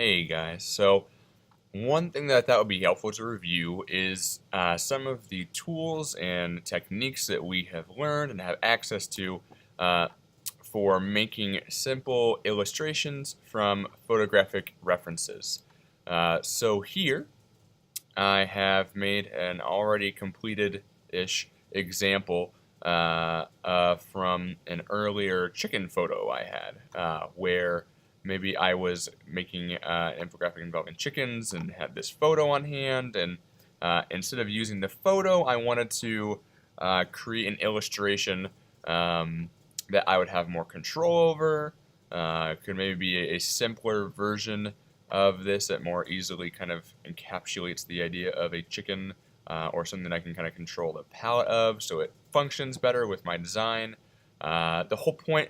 Hey guys, so one thing that I thought would be helpful to review is some of the tools and techniques that we have learned and have access to uh, for making simple illustrations from photographic references. So here I have made an already completed-ish example from an earlier chicken photo I had, where maybe I was making an infographic involving chickens and had this photo on hand, and instead of using the photo, I wanted to create an illustration that I would have more control over. Could maybe be a simpler version of this that more easily kind of encapsulates the idea of a chicken or something I can kind of control the palette of so it functions better with my design. The whole point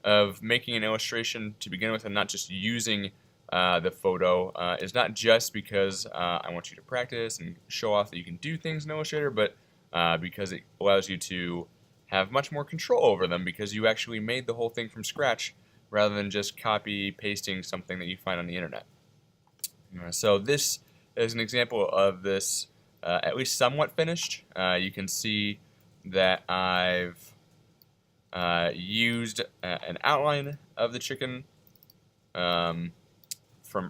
of making an illustration to begin with and not just using the photo is not just because I want you to practice and show off that you can do things in Illustrator, but because it allows you to have much more control over them because you actually made the whole thing from scratch rather than just copy pasting something that you find on the internet. So this is an example of this at least somewhat finished. You can see that I've used an outline of the chicken from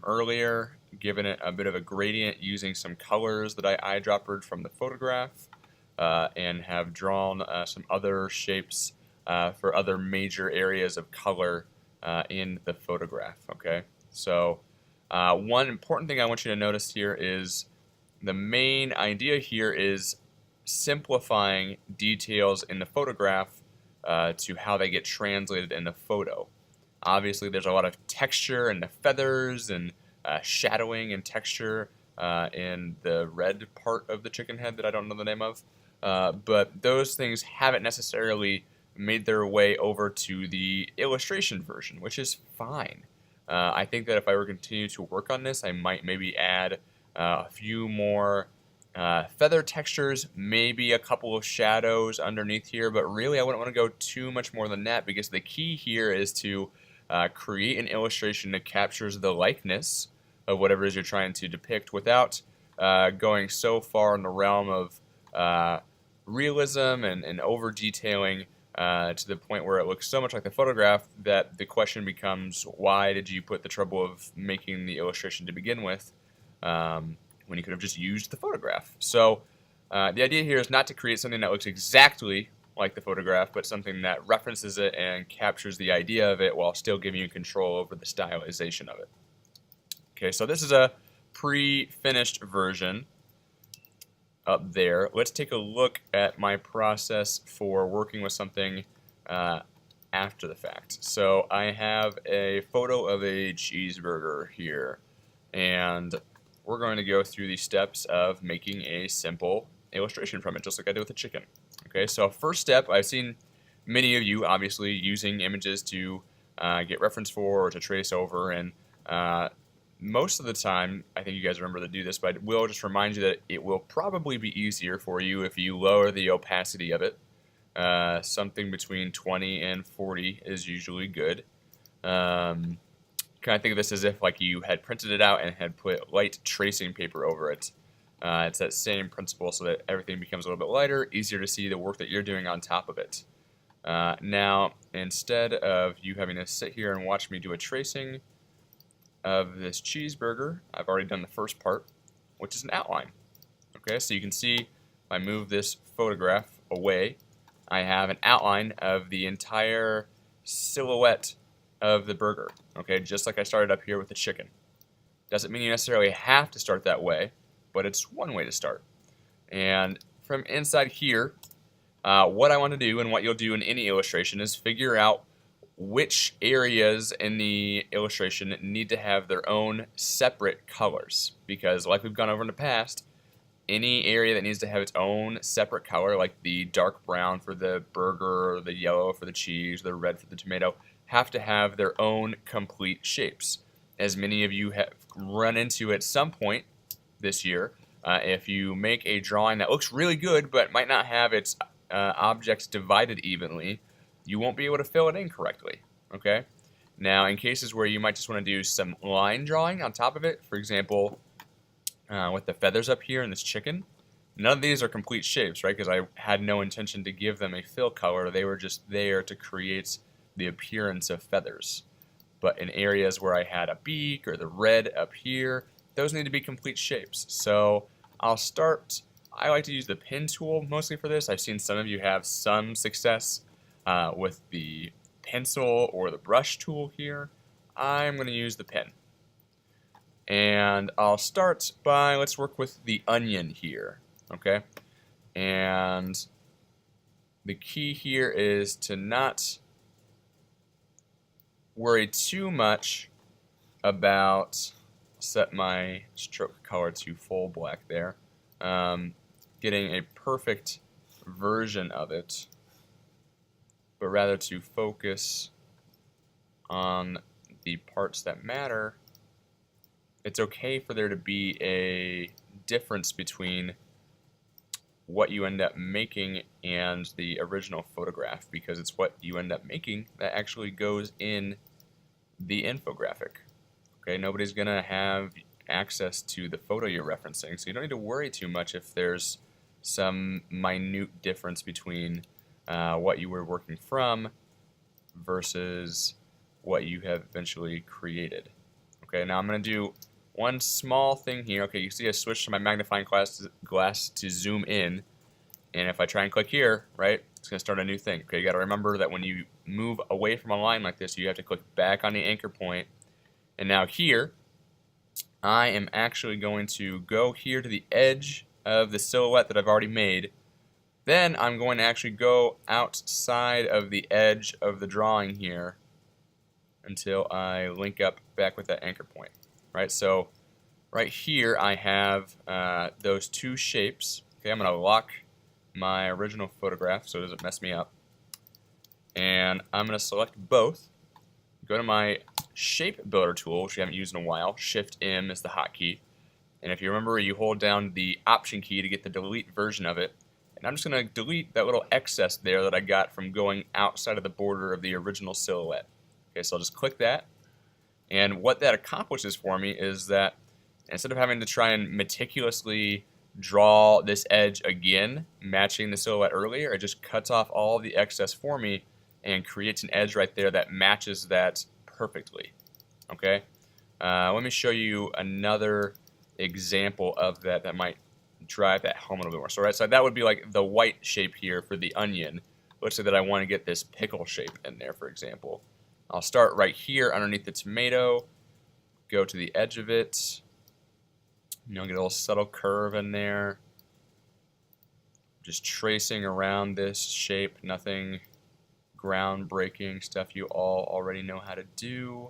earlier, given it a bit of a gradient using some colors that I eyedroppered from the photograph, and have drawn some other shapes for other major areas of color in the photograph. Okay, so one important thing I want you to notice here is the main idea here is simplifying details in the photograph to how they get translated in the photo. Obviously, there's a lot of texture in the feathers and shadowing and texture in the red part of the chicken head that I don't know the name of. But those things haven't necessarily made their way over to the illustration version, which is fine. I think that if I were to continue to work on this, I might maybe add a few more feather textures, maybe a couple of shadows underneath here, but really I wouldn't want to go too much more than that because the key here is to create an illustration that captures the likeness of whatever it is you're trying to depict without going so far in the realm of realism and over-detailing to the point where it looks so much like the photograph that the question becomes, why did you put the trouble of making the illustration to begin with when you could have just used the photograph? So the idea here is not to create something that looks exactly like the photograph, but something that references it and captures the idea of it while still giving you control over the stylization of it. Okay, so this is a pre-finished version up there. Let's take a look at my process for working with something after the fact. So I have a photo of a cheeseburger here, and we're going to go through the steps of making a simple illustration from it, just like I did with the chicken. Okay, so first step, I've seen many of you obviously using images to get reference for or to trace over, and most of the time, I think you guys remember to do this, but I will just remind you that it will probably be easier for you if you lower the opacity of it. Something between 20 and 40 is usually good. Kind of think of this as if like you had printed it out and had put light tracing paper over it. It's that same principle so that everything becomes a little bit lighter, easier to see the work that you're doing on top of it. Now, instead of you having to sit here and watch me do a tracing of this cheeseburger, I've already done the first part, which is an outline. Okay, so you can see if I move this photograph away, I have an outline of the entire silhouette of the burger. Okay, just like I started up here with the chicken. Doesn't mean you necessarily have to start that way, but it's one way to start. And from inside here, what I want to do and what you'll do in any illustration is figure out which areas in the illustration need to have their own separate colors, because like we've gone over in the past, any area that needs to have its own separate color, like the dark brown for the burger, or the yellow for the cheese, the red for the tomato, have to have their own complete shapes. As many of you have run into at some point this year, if you make a drawing that looks really good but might not have its objects divided evenly, you won't be able to fill it in correctly. Okay? Now, in cases where you might just want to do some line drawing on top of it, for example, with the feathers up here in this chicken, none of these are complete shapes, right? Because I had no intention to give them a fill color. They were just there to create the appearance of feathers. But in areas where I had a beak or the red up here, those need to be complete shapes. So I'll start, I like to use the pen tool mostly for this. I've seen some of you have some success with the pencil or the brush tool here. I'm going to use the pen. And I'll start by, let's work with the onion here, okay? And the key here is to not worry too much about, set my stroke color to full black there, getting a perfect version of it, but rather to focus on the parts that matter. It's okay for there to be a difference between what you end up making and the original photograph, because it's what you end up making that actually goes in the infographic. Okay, nobody's gonna have access to the photo you're referencing, so you don't need to worry too much if there's some minute difference between what you were working from versus what you have eventually created. Okay, now I'm gonna do one small thing here. Okay, you see I switched to my magnifying glass to zoom in, and if I try and click here, right, it's going to start a new thing. Okay, you got to remember that when you move away from a line like this, you have to click back on the anchor point. And now here, I am actually going to go here to the edge of the silhouette that I've already made. Then I'm going to actually go outside of the edge of the drawing here until I link up back with that anchor point. Right, so right here I have those two shapes. Okay, I'm going to lock my original photograph so it doesn't mess me up. And I'm going to select both, go to my shape builder tool, which we haven't used in a while. Shift M is the hotkey. And if you remember, you hold down the option key to get the delete version of it. And I'm just going to delete that little excess there that I got from going outside of the border of the original silhouette. Okay, so I'll just click that. And what that accomplishes for me is that instead of having to try and meticulously draw this edge again, matching the silhouette earlier, it just cuts off all the excess for me and creates an edge right there that matches that perfectly. Okay, let me show you another example of that that might drive that home a little bit more. So right, so that would be like the white shape here for the onion. Let's say that I want to get this pickle shape in there, for example. I'll start right here underneath the tomato, go to the edge of it, get a little subtle curve in there. Just tracing around this shape, nothing groundbreaking, stuff you all already know how to do.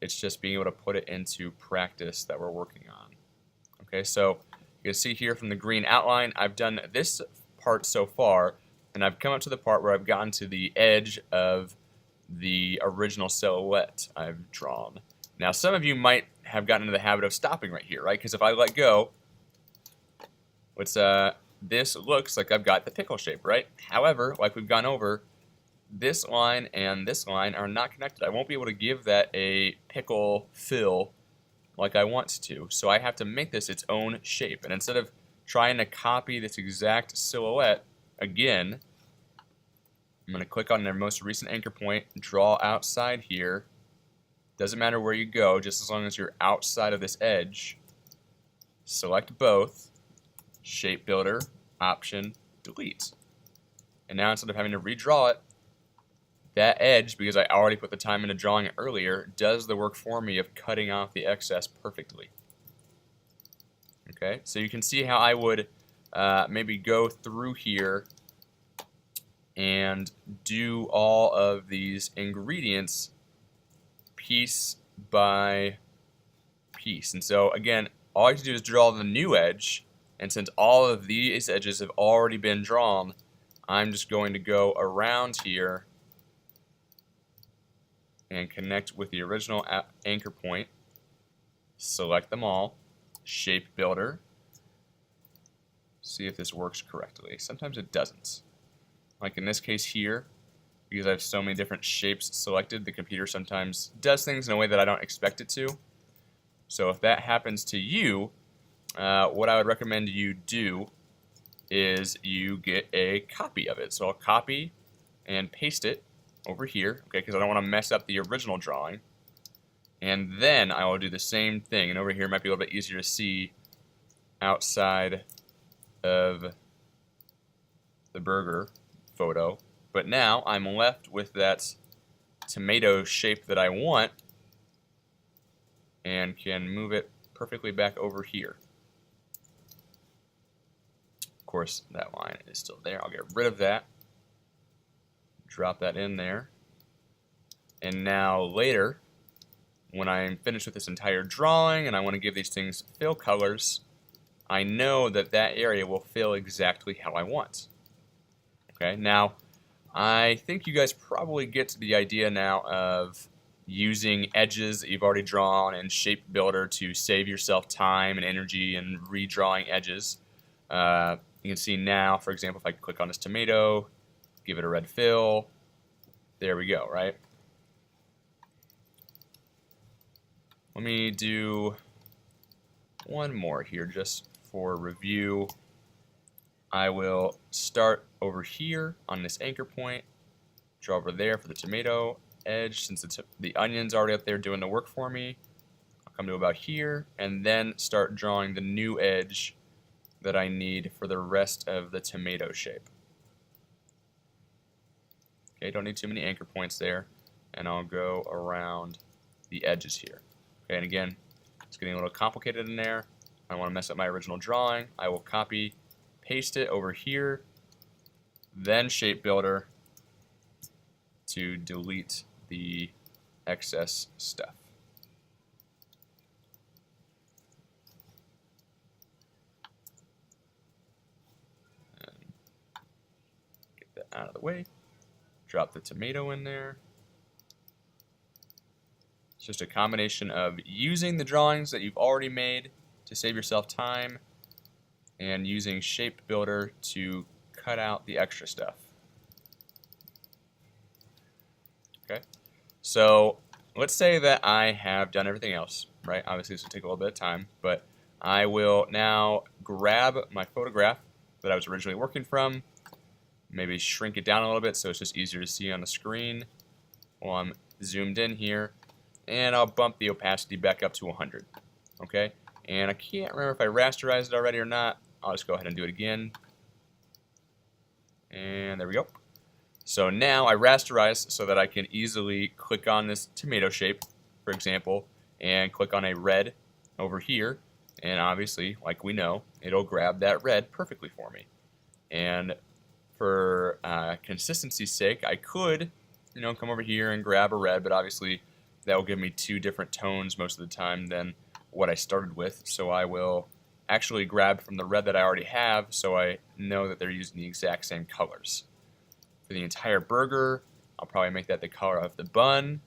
It's just being able to put it into practice that we're working on. Okay, so you can see here from the green outline, I've done this part so far, and I've come up to the part where I've gotten to the edge of the original silhouette I've drawn. Now, some of you might have gotten into the habit of stopping right here, right? Because if I let go, this looks like I've got the pickle shape, right? However, like we've gone over, this line and this line are not connected. I won't be able to give that a pickle fill like I want to. So I have to make this its own shape. And instead of trying to copy this exact silhouette again, I'm going to click on their most recent anchor point, draw outside here. Doesn't matter where you go, just as long as you're outside of this edge. Select both, shape builder, option, delete. And now instead of having to redraw it, that edge, because I already put the time into drawing it earlier, does the work for me of cutting off the excess perfectly. Okay, so you can see how I would maybe go through here and do all of these ingredients piece by piece. And so again, all I have to do is draw the new edge, and since all of these edges have already been drawn, I'm just going to go around here and connect with the original anchor point, select them all, shape builder, see if this works correctly. Sometimes it doesn't. Like in this case here, because I have so many different shapes selected, the computer sometimes does things in a way that I don't expect it to. So if that happens to you, what I would recommend you do is you get a copy of it. So I'll copy and paste it over here, okay, because I don't want to mess up the original drawing. And then I will do the same thing. And over here it might be a little bit easier to see outside of the burger photo. But now I'm left with that tomato shape that I want and can move it perfectly back over here. Of course, that line is still there. I'll get rid of that. Drop that in there. And now later, when I'm finished with this entire drawing and I want to give these things fill colors, I know that that area will fill exactly how I want. Okay, now I think you guys probably get the idea now of using edges that you've already drawn in Shape Builder to save yourself time and energy and redrawing edges. You can see now, for example, if I click on this tomato, give it a red fill, there we go, right? Let me do one more here just for review. I will start over here on this anchor point, draw over there for the tomato edge since the onion's already up there doing the work for me. I'll come to about here and then start drawing the new edge that I need for the rest of the tomato shape. Okay, don't need too many anchor points there, and I'll go around the edges here. Okay, and again, it's getting a little complicated in there. I don't want to mess up my original drawing. I will copy, paste it over here, then Shape Builder to delete the excess stuff. And get that out of the way. Drop the tomato in there. It's just a combination of using the drawings that you've already made to save yourself time and using Shape Builder to cut out the extra stuff. Okay, so let's say that I have done everything else, right? Obviously this will take a little bit of time, but I will now grab my photograph that I was originally working from, maybe shrink it down a little bit so it's just easier to see on the screen while I'm zoomed in here, and I'll bump the opacity back up to 100. Okay, and I can't remember if I rasterized it already or not. I'll just go ahead and do it again, and there we go. So now I rasterize so that I can easily click on this tomato shape, for example, and click on a red over here, and obviously, like we know, it'll grab that red perfectly for me. And for consistency's sake, I could, come over here and grab a red, but obviously that will give me two different tones most of the time than what I started with. So I will actually grab from the red that I already have so I know that they're using the exact same colors. For the entire burger, I'll probably make that the color of the bun.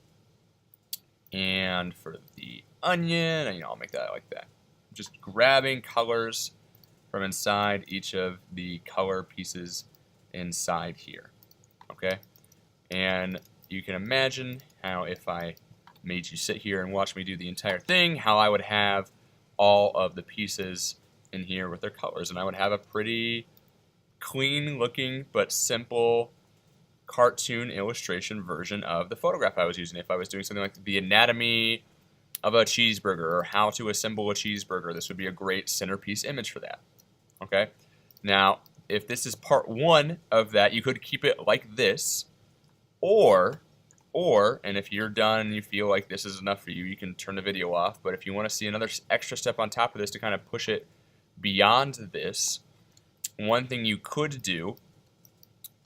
And for the onion, I'll make that like that. Just grabbing colors from inside each of the color pieces inside here. Okay? And you can imagine how if I made you sit here and watch me do the entire thing, how I would have all of the pieces in here with their colors. And I would have a pretty clean looking but simple cartoon illustration version of the photograph I was using. If I was doing something like the anatomy of a cheeseburger or how to assemble a cheeseburger, this would be a great centerpiece image for that. Okay? Now, if this is part one of that, you could keep it like this, or, and if you're done and you feel like this is enough for you, you can turn the video off. But if you want to see another extra step on top of this to kind of push it beyond this, one thing you could do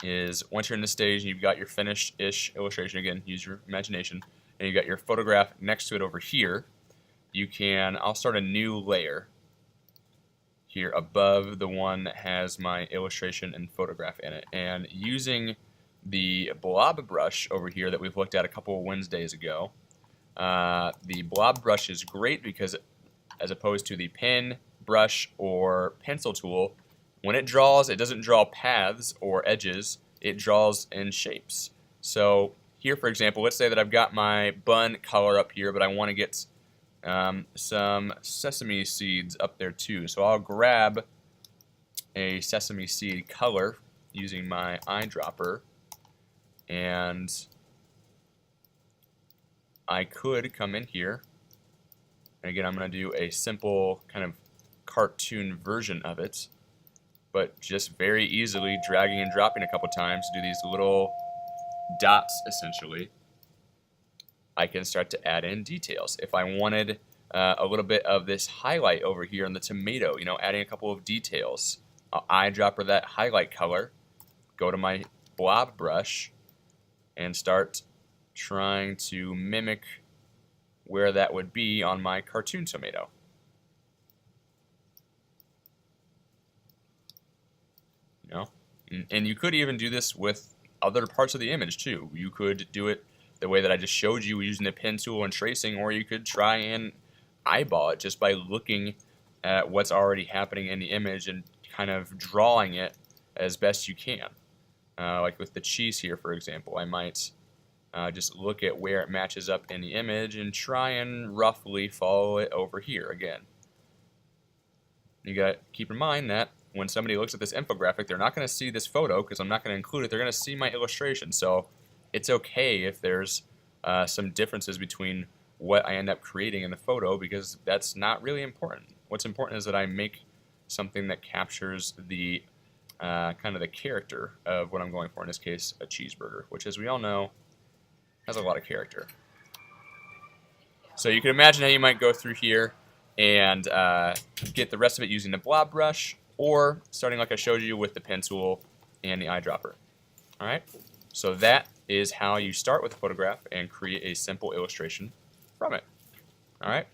is once you're in the stage and you've got your finished-ish illustration, again, use your imagination, and you've got your photograph next to it over here, I'll start a new layer here above the one that has my illustration and photograph in it. And using the blob brush over here that we've looked at a couple of Wednesdays ago, the blob brush is great because as opposed to the pen, brush, or pencil tool, when it draws, it doesn't draw paths or edges, it draws in shapes. So here, for example, let's say that I've got my bun color up here, but I want to get some sesame seeds up there too. So I'll grab a sesame seed color using my eyedropper, and I could come in here, and again I'm going to do a simple kind of cartoon version of it, but just very easily dragging and dropping a couple times to do these little dots essentially. I can start to add in details. If I wanted a little bit of this highlight over here in the tomato, adding a couple of details, I'll eyedropper that highlight color, go to my blob brush, and start trying to mimic where that would be on my cartoon tomato. And you could even do this with other parts of the image too. You could do it the way that I just showed you using the pen tool and tracing, or you could try and eyeball it just by looking at what's already happening in the image and kind of drawing it as best you can. Like with the cheese here, for example, I might just look at where it matches up in the image and try and roughly follow it over here again. You got to keep in mind that when somebody looks at this infographic, they're not going to see this photo because I'm not going to include it. They're going to see my illustration. So it's okay if there's some differences between what I end up creating in the photo, because that's not really important. What's important is that I make something that captures the kind of the character of what I'm going for, in this case a cheeseburger, which, as we all know, has a lot of character. So you can imagine how you might go through here and get the rest of it using the blob brush, or starting like I showed you with the pen tool and the eyedropper. Alright, so that is how you start with a photograph and create a simple illustration from it. Alright,